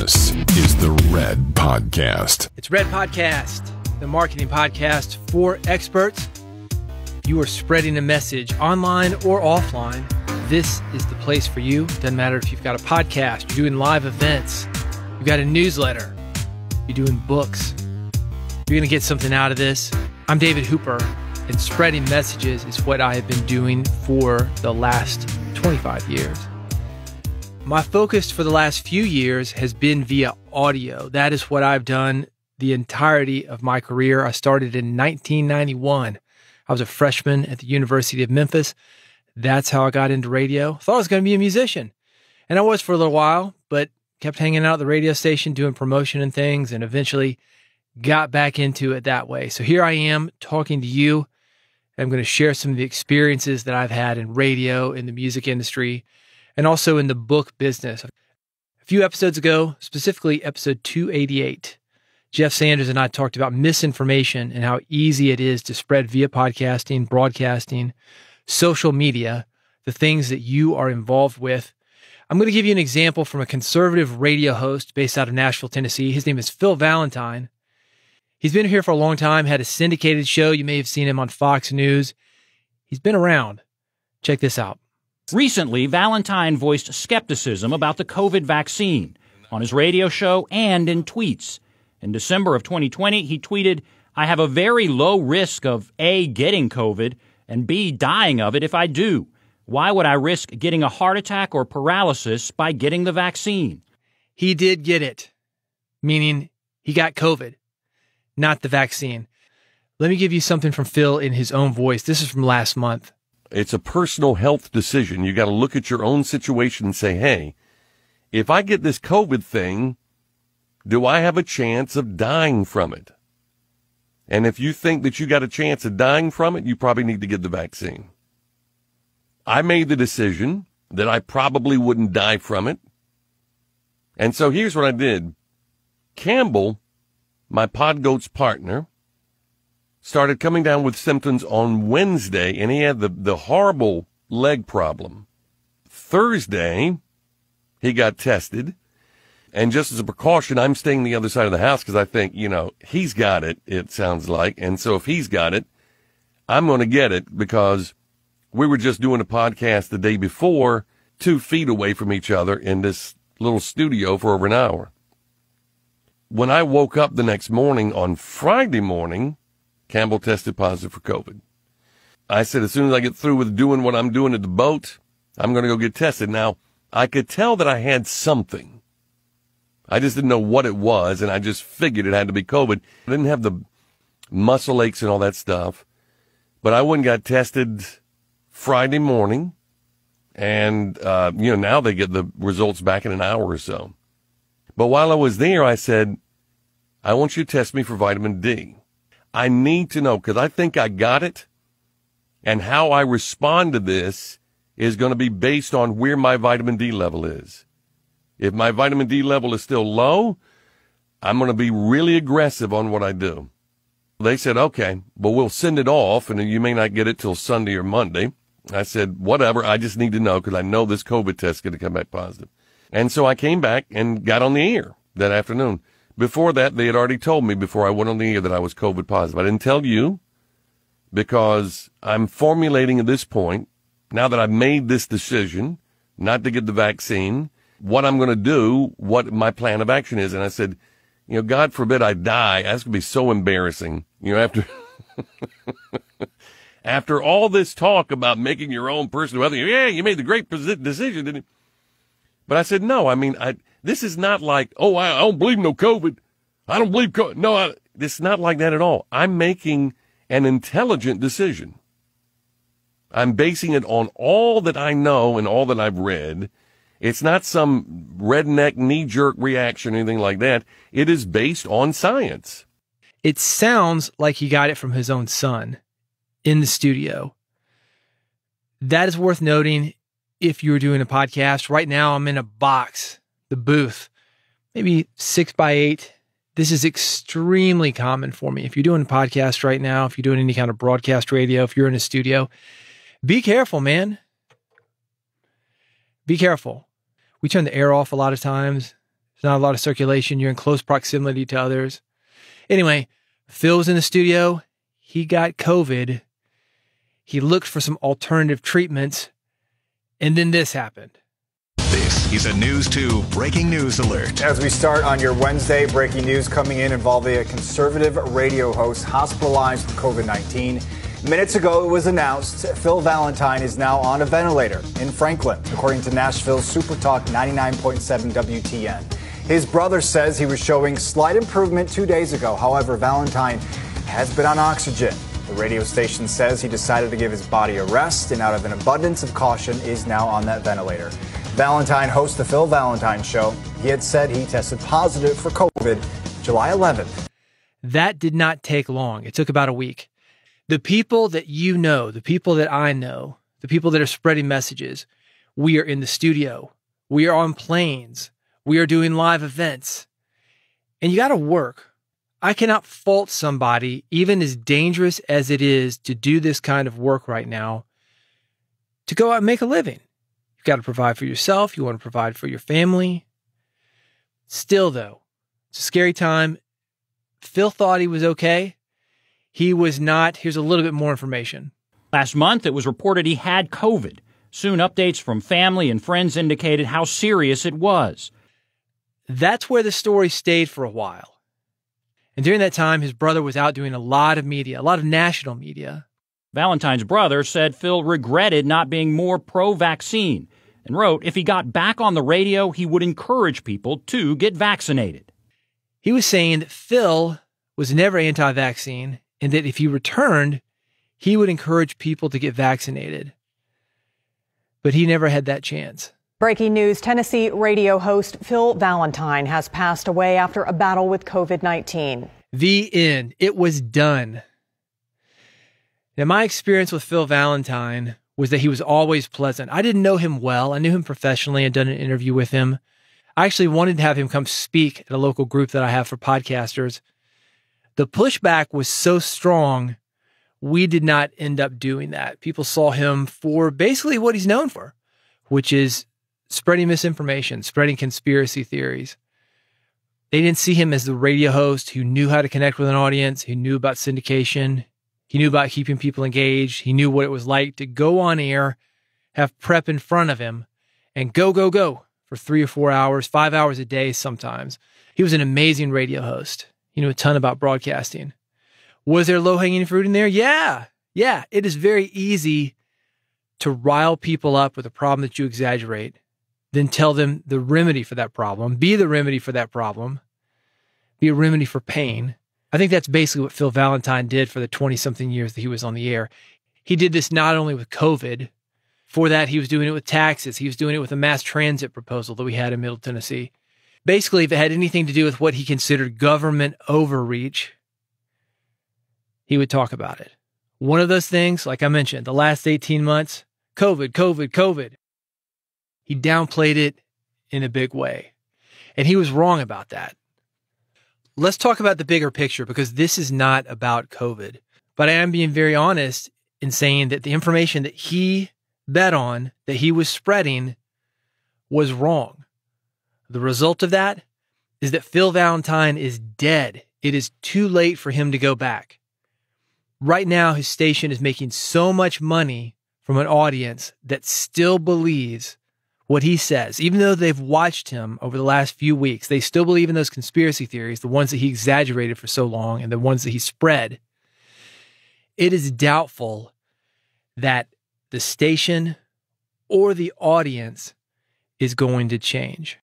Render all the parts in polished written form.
This is the Red Podcast. It's Red Podcast, the marketing podcast for experts. If you are spreading a message online or offline, this is the place for you. Doesn't matter if you've got a podcast, you're doing live events, you've got a newsletter, you're doing books. You're going to get something out of this. I'm David Hooper, and spreading messages is what I have been doing for the last 25 years. My focus for the last few years has been via audio. That is what I've done the entirety of my career. I started in 1991. I was a freshman at the University of Memphis. That's how I got into radio. Thought I was going to be a musician. And I was for a little while, but kept hanging out at the radio station doing promotion and things, and eventually got back into it that way. So here I am talking to you. I'm going to share some of the experiences that I've had in radio, in the music industry, and also in the book business. A few episodes ago, specifically episode 288, Jeff Sanders and I talked about misinformation and how easy it is to spread via podcasting, broadcasting, social media, the things that you are involved with. I'm going to give you an example from a conservative radio host based out of Nashville, Tennessee. His name is Phil Valentine. He's been here for a long time, had a syndicated show. You may have seen him on Fox News. He's been around. Check this out. Recently, Valentine voiced skepticism about the COVID vaccine on his radio show and in tweets. In December of 2020, he tweeted, "I have a very low risk of A, getting COVID, and B, dying of it if I do. Why would I risk getting a heart attack or paralysis by getting the vaccine?" He did get it, meaning he got COVID, not the vaccine. Let me give you something from Phil in his own voice. This is from last month. It's a personal health decision. You got to look at your own situation and say, hey, if I get this COVID thing, do I have a chance of dying from it? And if you think that you got a chance of dying from it, you probably need to get the vaccine. I made the decision that I probably wouldn't die from it. And so here's what I did. Campbell, my Podgoats partner, started coming down with symptoms on Wednesday, and he had the horrible leg problem. Thursday, he got tested. And just as a precaution, I'm staying the other side of the house because I think, he's got it, it sounds like. And so if he's got it, I'm going to get it because we were just doing a podcast the day before, 2 feet away from each other in this little studio for over an hour. When I woke up the next morning on Friday morning, Campbell tested positive for COVID. I said, as soon as I get through with doing what I'm doing at the boat, I'm going to go get tested. Now, I could tell that I had something. I just didn't know what it was, and I just figured it had to be COVID. I didn't have the muscle aches and all that stuff. But I went and got tested Friday morning, and, now they get the results back in an hour or so. But while I was there, I said, I want you to test me for vitamin D. I need to know, because I think I got it, and how I respond to this is going to be based on where my vitamin D level is. If my vitamin D level is still low, I'm going to be really aggressive on what I do. They said, okay, but we'll send it off, and you may not get it till Sunday or Monday. I said, whatever, I just need to know, because I know this COVID test is going to come back positive. And so I came back and got on the air that afternoon. Before that, they had already told me before I went on the air that I was COVID positive. I didn't tell you because I'm formulating at this point, now that I've made this decision not to get the vaccine, what I'm going to do, what my plan of action is. And I said, God forbid I die. That's going to be so embarrassing. After all this talk about making your own personal health, yeah, you made the great decision, didn't you? But I said, no, this is not like, I don't believe no COVID. I don't believe COVID. No, it's not like that at all. I'm making an intelligent decision. I'm basing it on all that I know and all that I've read. It's not some redneck knee-jerk reaction or anything like that. It is based on science. It sounds like he got it from his own son in the studio. That is worth noting. If you were doing a podcast right now, I'm in a box, the booth, maybe 6x8. This is extremely common for me. If you're doing a podcast right now, if you're doing any kind of broadcast radio, if you're in a studio, be careful, man. Be careful. We turn the air off a lot of times. There's not a lot of circulation. You're in close proximity to others. Anyway, Phil was in the studio. He got COVID. He looked for some alternative treatments. And then this happened. This is a News 2 breaking news alert. As we start on your Wednesday, breaking news coming in involving a conservative radio host hospitalized with COVID-19. Minutes ago, it was announced Phil Valentine is now on a ventilator in Franklin, according to Nashville's SuperTalk 99.7 WTN. His brother says he was showing slight improvement 2 days ago. However, Valentine has been on oxygen. The radio station says he decided to give his body a rest and out of an abundance of caution is now on that ventilator. Valentine hosts the Phil Valentine Show. He had said he tested positive for COVID July 11th. That did not take long. It took about a week. The people that you know, the people that I know, the people that are spreading messages, we are in the studio. We are on planes. We are doing live events. And you got to work. I cannot fault somebody, even as dangerous as it is to do this kind of work right now, to go out and make a living. You've got to provide for yourself. You want to provide for your family. Still, though, it's a scary time. Phil thought he was okay. He was not. Here's a little bit more information. Last month, it was reported he had COVID. Soon, updates from family and friends indicated how serious it was. That's where the story stayed for a while. And during that time, his brother was out doing a lot of media, a lot of national media. Valentine's brother said Phil regretted not being more pro-vaccine and wrote if he got back on the radio, he would encourage people to get vaccinated. He was saying that Phil was never anti-vaccine and that if he returned, he would encourage people to get vaccinated. But he never had that chance. Breaking news, Tennessee radio host Phil Valentine has passed away after a battle with COVID-19. The end. It was done. Now, my experience with Phil Valentine was that he was always pleasant. I didn't know him well. I knew him professionally. I'd done an interview with him. I actually wanted to have him come speak at a local group that I have for podcasters. The pushback was so strong, we did not end up doing that. People saw him for basically what he's known for, which is spreading misinformation, spreading conspiracy theories. They didn't see him as the radio host who knew how to connect with an audience, who knew about syndication. He knew about keeping people engaged. He knew what it was like to go on air, have prep in front of him, and go for 3 or 4 hours, 5 hours a day sometimes. He was an amazing radio host. He knew a ton about broadcasting. Was there low-hanging fruit in there? Yeah. It is very easy to rile people up with a problem that you exaggerate, then tell them the remedy for that problem, be the remedy for that problem, be a remedy for pain. I think that's basically what Phil Valentine did for the 20-something years that he was on the air. He did this not only with COVID. For that, he was doing it with taxes. He was doing it with a mass transit proposal that we had in Middle Tennessee. Basically, if it had anything to do with what he considered government overreach, he would talk about it. One of those things, like I mentioned, the last 18 months, COVID. He downplayed it in a big way. And he was wrong about that. Let's talk about the bigger picture, because this is not about COVID. But I am being very honest in saying that the information that he bet on, that he was spreading, was wrong. The result of that is that Phil Valentine is dead. It is too late for him to go back. Right now, his station is making so much money from an audience that still believes what he says. Even though they've watched him over the last few weeks, they still believe in those conspiracy theories, the ones that he exaggerated for so long and the ones that he spread. It is doubtful that the station or the audience is going to change.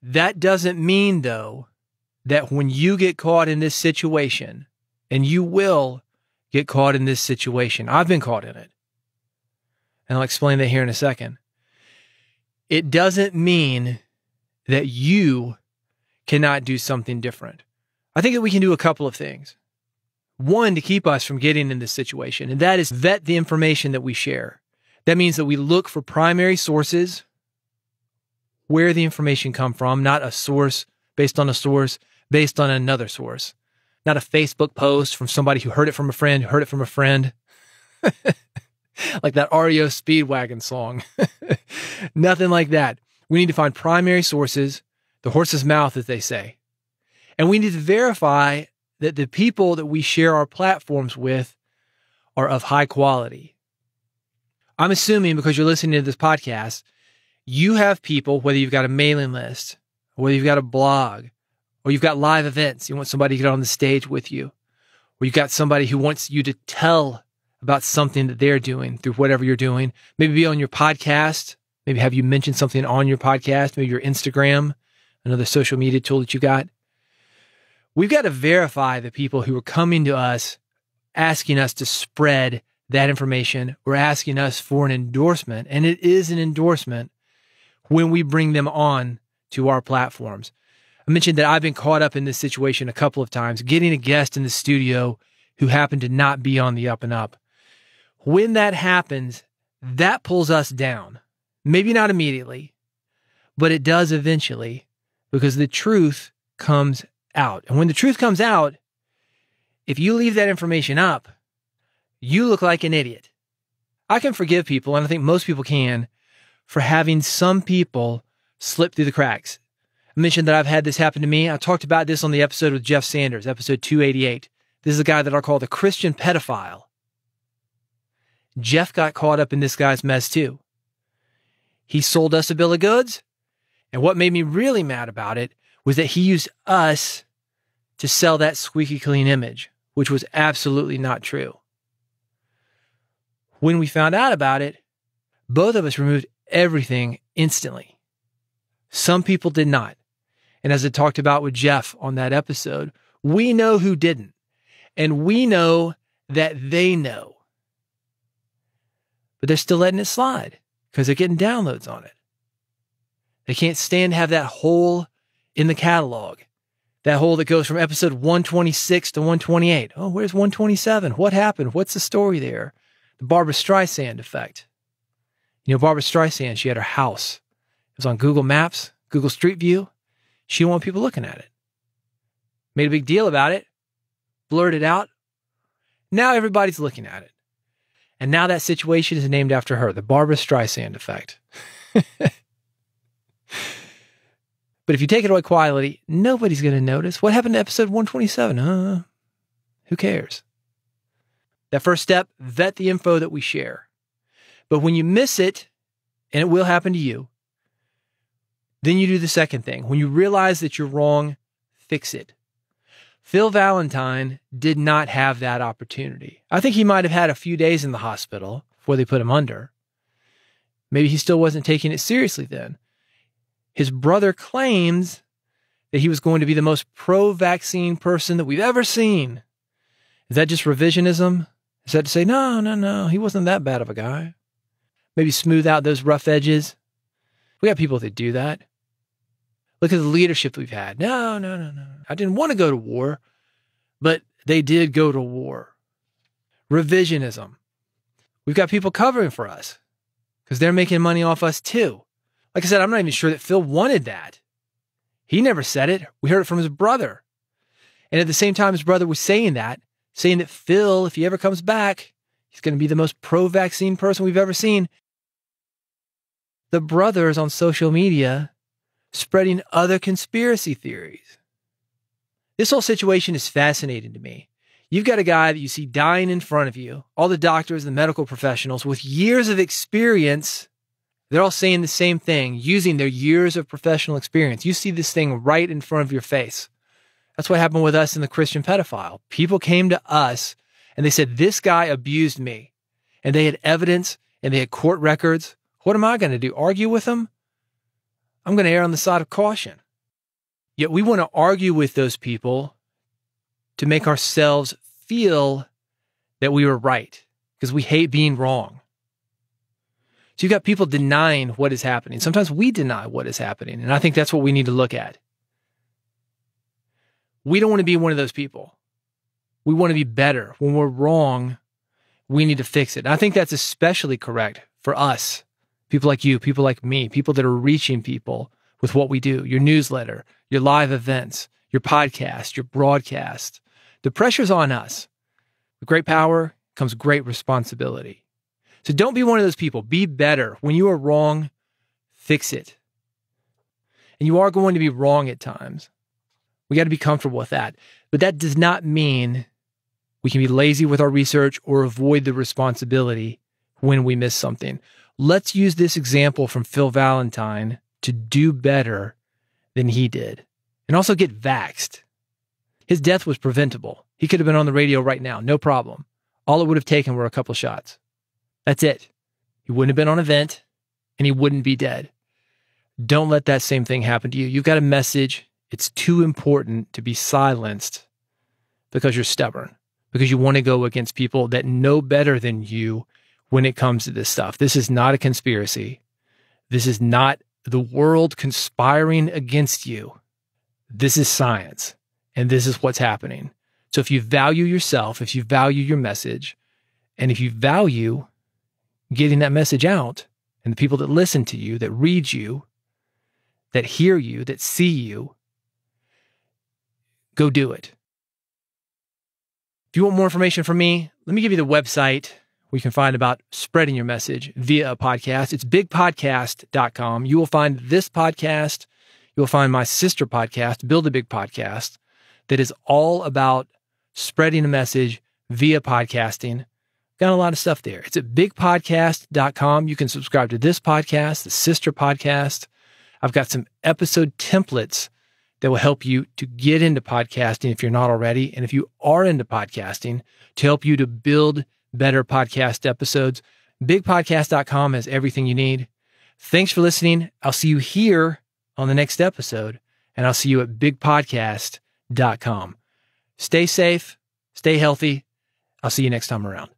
That doesn't mean, though, that when you get caught in this situation, and you will get caught in this situation, I've been caught in it, and I'll explain that here in a second. It doesn't mean that you cannot do something different. I think that we can do a couple of things. One, to keep us from getting in this situation, and that is vet the information that we share. That means that we look for primary sources, where the information come from, not a source based on another source. Not a Facebook post from somebody who heard it from a friend, like that REO Speedwagon song. Nothing like that. We need to find primary sources, the horse's mouth, as they say. And we need to verify that the people that we share our platforms with are of high quality. I'm assuming, because you're listening to this podcast, you have people, whether you've got a mailing list, or whether you've got a blog, or you've got live events, you want somebody to get on the stage with you, or you've got somebody who wants you to tell about something that they're doing through whatever you're doing, maybe be on your podcast, maybe have you mention something on your podcast, maybe your Instagram, another social media tool that you got. We've got to verify the people who are coming to us, asking us to spread that information, or asking us for an endorsement. And it is an endorsement when we bring them on to our platforms. I mentioned that I've been caught up in this situation a couple of times, getting a guest in the studio who happened to not be on the up and up. When that happens, that pulls us down. Maybe not immediately, but it does eventually, because the truth comes out. And when the truth comes out, if you leave that information up, you look like an idiot. I can forgive people, and I think most people can, for having some people slip through the cracks. I mentioned that I've had this happen to me. I talked about this on the episode with Jeff Sanders, episode 288. This is a guy that I call the Christian pedophile. Jeff got caught up in this guy's mess too. He sold us a bill of goods, and what made me really mad about it was that he used us to sell that squeaky clean image, which was absolutely not true. When we found out about it, both of us removed everything instantly. Some people did not. And as I talked about with Jeff on that episode, we know who didn't. And we know that they know. But they're still letting it slide because they're getting downloads on it. They can't stand to have that hole in the catalog. That hole that goes from episode 126 to 128. Oh, where's 127? What happened? What's the story there? The Barbra Streisand effect. You know, Barbra Streisand, she had her house. It was on Google Maps, Google Street View. She didn't want people looking at it. Made a big deal about it. Blurred it out. Now everybody's looking at it. And now that situation is named after her, the Barbra Streisand effect. But if you take it away quietly, nobody's going to notice. What happened to episode 127? Who cares? That first step, vet the info that we share. But when you miss it, and it will happen to you, then you do the second thing. When you realize that you're wrong, fix it. Phil Valentine did not have that opportunity. I think he might have had a few days in the hospital before they put him under. Maybe he still wasn't taking it seriously then. His brother claims that he was going to be the most pro-vaccine person that we've ever seen. Is that just revisionism? Is that to say, no, he wasn't that bad of a guy? Maybe smooth out those rough edges? We got people that do that. Look at the leadership we've had. No. I didn't want to go to war, but they did go to war. Revisionism. We've got people covering for us because they're making money off us too. Like I said, I'm not even sure that Phil wanted that. He never said it. We heard it from his brother. And at the same time, his brother was saying that Phil, if he ever comes back, he's going to be the most pro-vaccine person we've ever seen. The brother is on social media spreading other conspiracy theories. This whole situation is fascinating to me. You've got a guy that you see dying in front of you, all the doctors, the medical professionals with years of experience. They're all saying the same thing, using their years of professional experience. You see this thing right in front of your face. That's what happened with us in the Christian pedophile. People came to us and they said, this guy abused me. And they had evidence and they had court records. What am I going to do? Argue with him? I'm going to err on the side of caution. Yet we want to argue with those people to make ourselves feel that we were right because we hate being wrong. So you've got people denying what is happening. Sometimes we deny what is happening. And I think that's what we need to look at. We don't want to be one of those people. We want to be better. When we're wrong, we need to fix it. And I think that's especially correct for us. People like you, people like me, people that are reaching people with what we do, your newsletter, your live events, your podcast, your broadcast. The pressure's on us. With great power comes great responsibility. So don't be one of those people. Be better. When you are wrong, fix it. And you are going to be wrong at times. We got to be comfortable with that. But that does not mean we can be lazy with our research or avoid the responsibility when we miss something. Let's use this example from Phil Valentine to do better than he did. And also get vaxxed. His death was preventable. He could have been on the radio right now, no problem. All it would have taken were a couple shots. That's it. He wouldn't have been on a vent, and he wouldn't be dead. Don't let that same thing happen to you. You've got a message. It's too important to be silenced because you're stubborn, because you want to go against people that know better than you when it comes to this stuff. This is not a conspiracy. This is not the world conspiring against you. This is science, and this is what's happening. So if you value yourself, if you value your message, and if you value getting that message out, and the people that listen to you, that read you, that hear you, that see you, go do it. If you want more information from me, let me give you the website where you can find about spreading your message via a podcast. It's bigpodcast.com. You will find this podcast. You will find my sister podcast, Build a Big Podcast, that is all about spreading a message via podcasting. Got a lot of stuff there. It's at bigpodcast.com. You can subscribe to this podcast, the sister podcast. I've got some episode templates that will help you to get into podcasting if you're not already. And if you are into podcasting, to help you to build better podcast episodes. Bigpodcast.com has everything you need. Thanks for listening. I'll see you here on the next episode, and I'll see you at bigpodcast.com. Stay safe, stay healthy. I'll see you next time around.